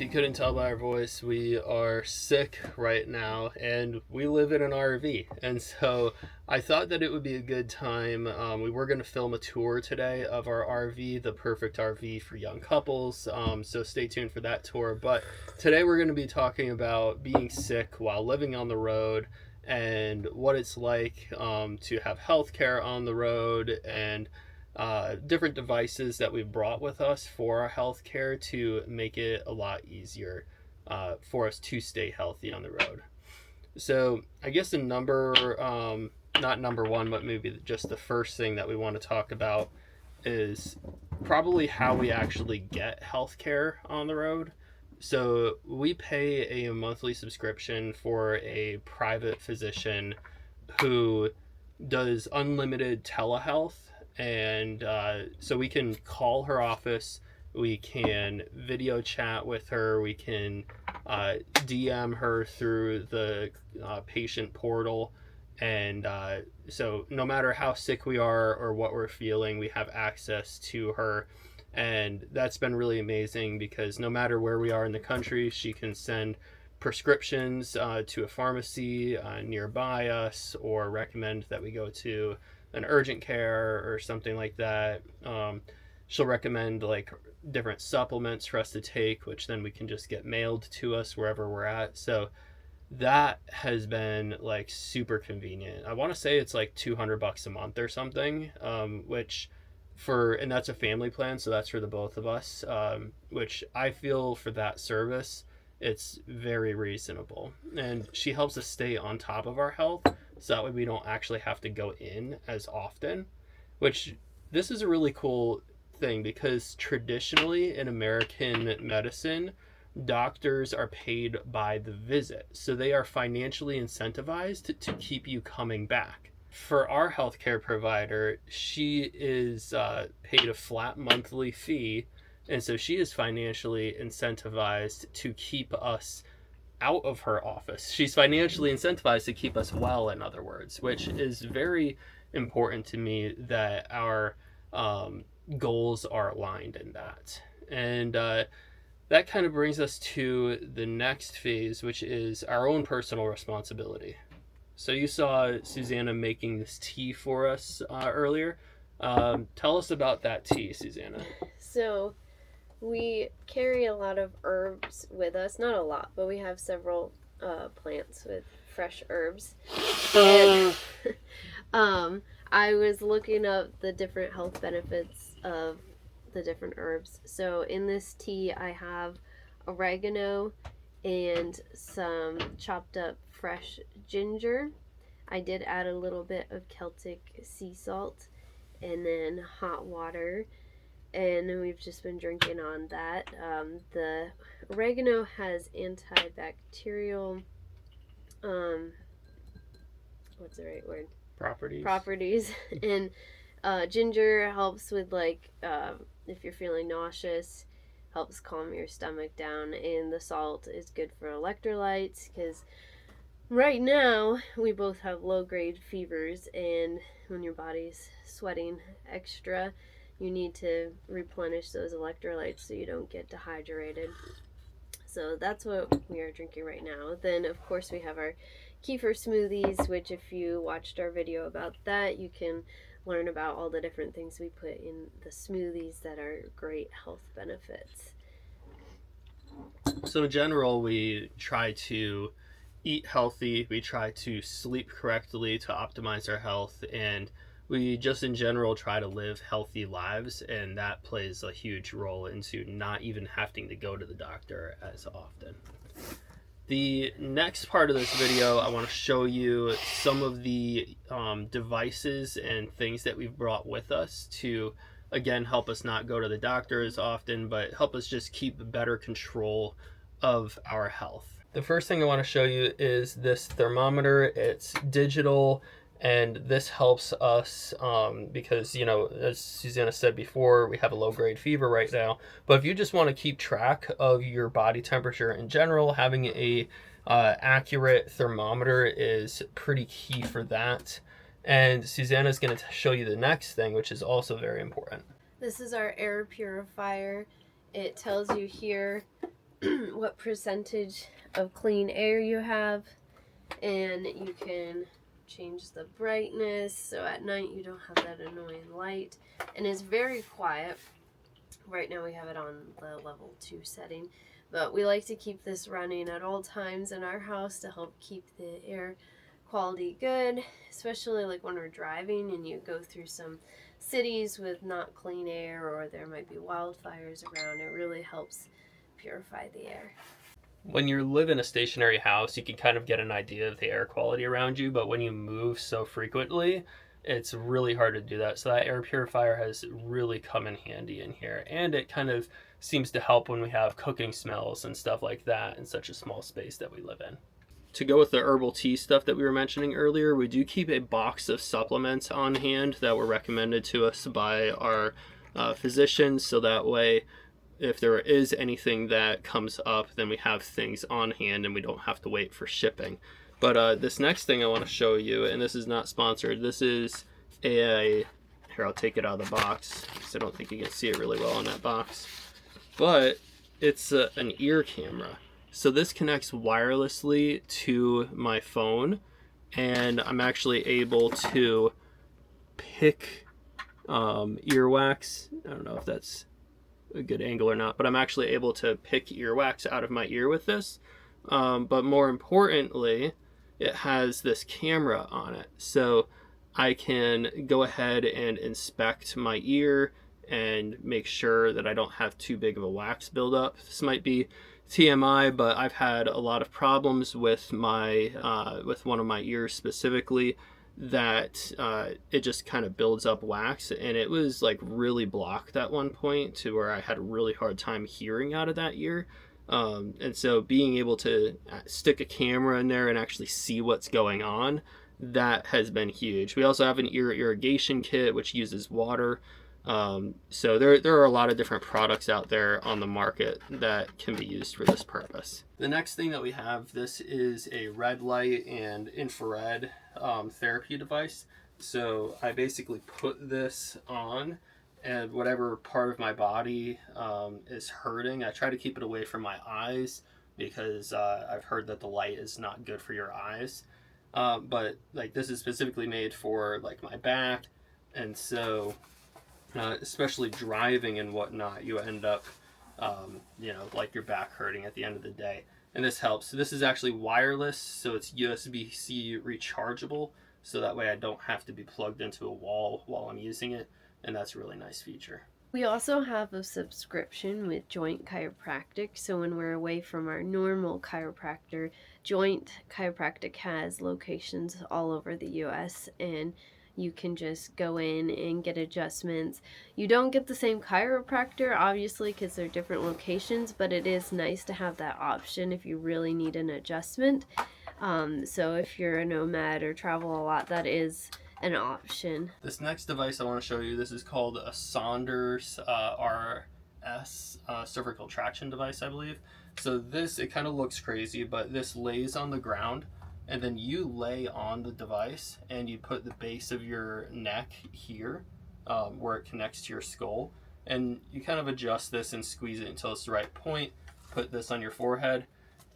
you couldn't tell by our voice, we are sick right now, and we live in an RV. And so I thought that it would be a good time. We were going to film a tour today of our RV, the perfect RV for young couples. So stay tuned for that tour. But today we're going to be talking about being sick while living on the road and what it's like to have healthcare on the road, and different devices that we've brought with us for our healthcare to make it a lot easier for us to stay healthy on the road. So I guess not number one, but maybe just the first thing that we want to talk about is probably how we actually get healthcare on the road. So we pay a monthly subscription for a private physician who does unlimited telehealth, and so we can call her office, we can video chat with her, we can DM her through the patient portal, and so no matter how sick we are or what we're feeling, we have access to her. And that's been really amazing because no matter where we are in the country, she can send prescriptions to a pharmacy nearby us, or recommend that we go to an urgent care or something like that. She'll recommend like different supplements for us to take, which then we can just get mailed to us wherever we're at. So that has been like super convenient. I want to say it's like $200 a month or something, and that's a family plan, so that's for the both of us, which I feel for that service, it's very reasonable. And she helps us stay on top of our health, so that way we don't actually have to go in as often, which this is a really cool thing because traditionally in American medicine, doctors are paid by the visit, so they are financially incentivized to keep you coming back. For our healthcare provider, she is paid a flat monthly fee, and so she is financially incentivized to keep us out of her office. She's financially incentivized to keep us well, in other words, which is very important to me that our goals are aligned in that. And that kind of brings us to the next phase, which is our own personal responsibility. So you saw Susanna making this tea for us earlier. Tell us about that tea, Susanna. So we carry a lot of herbs with us. Not a lot, but we have several plants with fresh herbs. And I was looking up the different health benefits of the different herbs. So in this tea, I have oregano and some chopped up fresh ginger. I did add a little bit of Celtic sea salt and then hot water, and then we've just been drinking on that. The oregano has antibacterial, what's the right word? Properties. And ginger helps with if you're feeling nauseous, helps calm your stomach down, and the salt is good for electrolytes because right now we both have low-grade fevers, and when your body's sweating extra, you need to replenish those electrolytes so you don't get dehydrated. So that's what we are drinking right now. Then of course we have our kefir smoothies, which if you watched our video about that, you can learn about all the different things we put in the smoothies that are great health benefits. So in general, we try to eat healthy, we try to sleep correctly to optimize our health, and we just in general try to live healthy lives, and that plays a huge role into not even having to go to the doctor as often. The next part of this video, I want to show you some of the devices and things that we've brought with us to, again, help us not go to the doctor as often, but help us just keep better control of our health. The first thing I want to show you is this thermometer. It's digital, and this helps us because, as Susanna said before, we have a low-grade fever right now. But if you just want to keep track of your body temperature in general, having a accurate thermometer is pretty key for that. And Susanna's going to show you the next thing, which is also very important. This is our air purifier. It tells you here what percentage of clean air you have, and you can change the brightness so at night you don't have that annoying light, and it's very quiet. Right now we have it on the level 2 setting, but we like to keep this running at all times in our house to help keep the air quality good, especially like when we're driving and you go through some cities with not clean air or there might be wildfires around. It really helps purify the air. When you live in a stationary house, you can kind of get an idea of the air quality around you, but when you move so frequently, it's really hard to do that. So that air purifier has really come in handy in here, and it kind of seems to help when we have cooking smells and stuff like that in such a small space that we live in. To go with the herbal tea stuff that we were mentioning earlier, we do keep a box of supplements on hand that were recommended to us by our physicians, so that way if there is anything that comes up, then we have things on hand and we don't have to wait for shipping. But this next thing I want to show you, and this is not sponsored, this is here, I'll take it out of the box because I don't think you can see it really well on that box, but it's an ear camera. So this connects wirelessly to my phone, and I'm actually able to pick earwax. I don't know if that's a good angle or not, but I'm actually able to pick earwax out of my ear with this. But more importantly, it has this camera on it, so I can go ahead and inspect my ear and make sure that I don't have too big of a wax buildup. This might be TMI, but I've had a lot of problems with my with one of my ears specifically, that it just kind of builds up wax, and it was like really blocked at one point to where I had a really hard time hearing out of that ear. And so being able to stick a camera in there and actually see what's going on, that has been huge. We also have an ear irrigation kit which uses water. So there are a lot of different products out there on the market that can be used for this purpose. The next thing that we have, this is a red light and infrared therapy device. So I basically put this on, and whatever part of my body is hurting, I try to keep it away from my eyes because I've heard that the light is not good for your eyes. But like this is specifically made for like my back, and so especially driving and whatnot, you end up, like your back hurting at the end of the day. And this helps. So this is actually wireless, so it's USB-C rechargeable, so that way I don't have to be plugged into a wall while I'm using it, and that's a really nice feature. We also have a subscription with Joint Chiropractic, so when we're away from our normal chiropractor, Joint Chiropractic has locations all over the US, and you can just go in and get adjustments. You don't get the same chiropractor, obviously, because they're different locations, but it is nice to have that option if you really need an adjustment. So if you're a nomad or travel a lot, that is an option. This next device I want to show you, this is called a Saunders RS cervical traction device, I believe. So this, it kind of looks crazy, but this lays on the ground, and then you lay on the device and you put the base of your neck here where it connects to your skull, and you kind of adjust this and squeeze it until it's the right point. Put this on your forehead,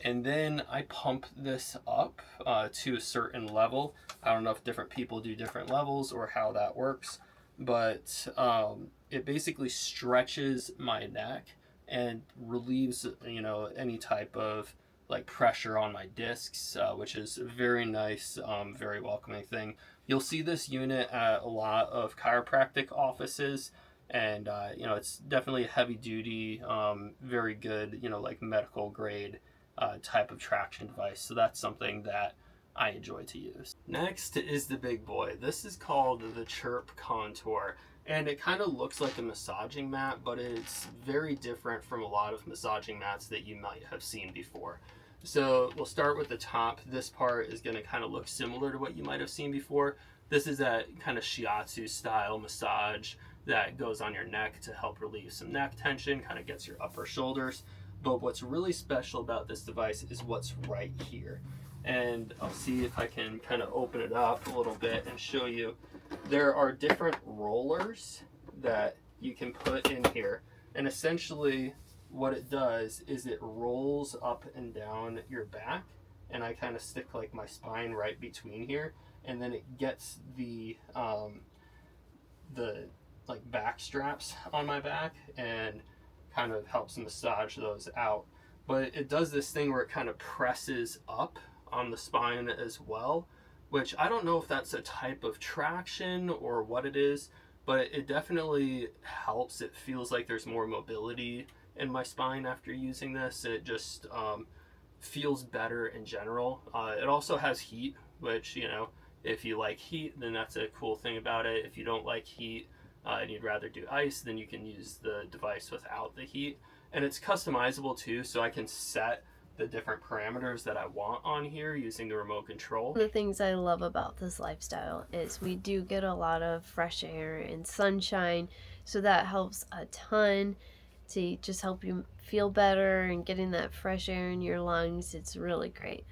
and then I pump this up to a certain level. I don't know if different people do different levels or how that works, but it basically stretches my neck and relieves any type of like pressure on my discs, which is a very nice, very welcoming thing. You'll see this unit at a lot of chiropractic offices, and it's definitely a heavy duty, very good, like medical grade type of traction device. So that's something that I enjoy to use. Next is the big boy. This is called the Chirp Contour, and it kind of looks like a massaging mat, but it's very different from a lot of massaging mats that you might have seen before. So we'll start with the top. This part is going to kind of look similar to what you might have seen before. This is that kind of shiatsu style massage that goes on your neck to help relieve some neck tension, kind of gets your upper shoulders. But what's really special about this device is what's right here. And I'll see if I can kind of open it up a little bit and show you. There are different rollers that you can put in here. And essentially what it does is it rolls up and down your back, and I kind of stick like my spine right between here, and then it gets the like back straps on my back and kind of helps massage those out. But it does this thing where it kind of presses up on the spine as well, which I don't know if that's a type of traction or what it is, but it definitely helps. It feels like there's more mobility in my spine after using this. It just feels better in general. It also has heat, which, you know, if you like heat, then that's a cool thing about it. If you don't like heat and you'd rather do ice, then you can use the device without the heat. And it's customizable too, so I can set the different parameters that I want on here using the remote control. One of the things I love about this lifestyle is we do get a lot of fresh air and sunshine, so that helps a ton to just help you feel better and getting that fresh air in your lungs. It's really great.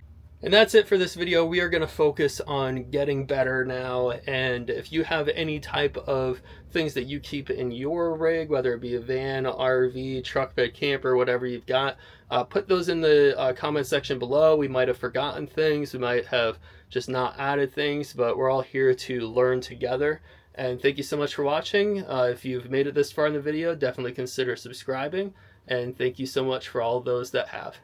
And that's it for this video. We are going to focus on getting better now, and if you have any type of things that you keep in your rig, whether it be a van, RV, truck bed, camper, whatever you've got, put those in the comment section below. We might have forgotten things, we might have just not added things, but we're all here to learn together. And thank you so much for watching. If you've made it this far in the video, definitely consider subscribing, and thank you so much for all those that have.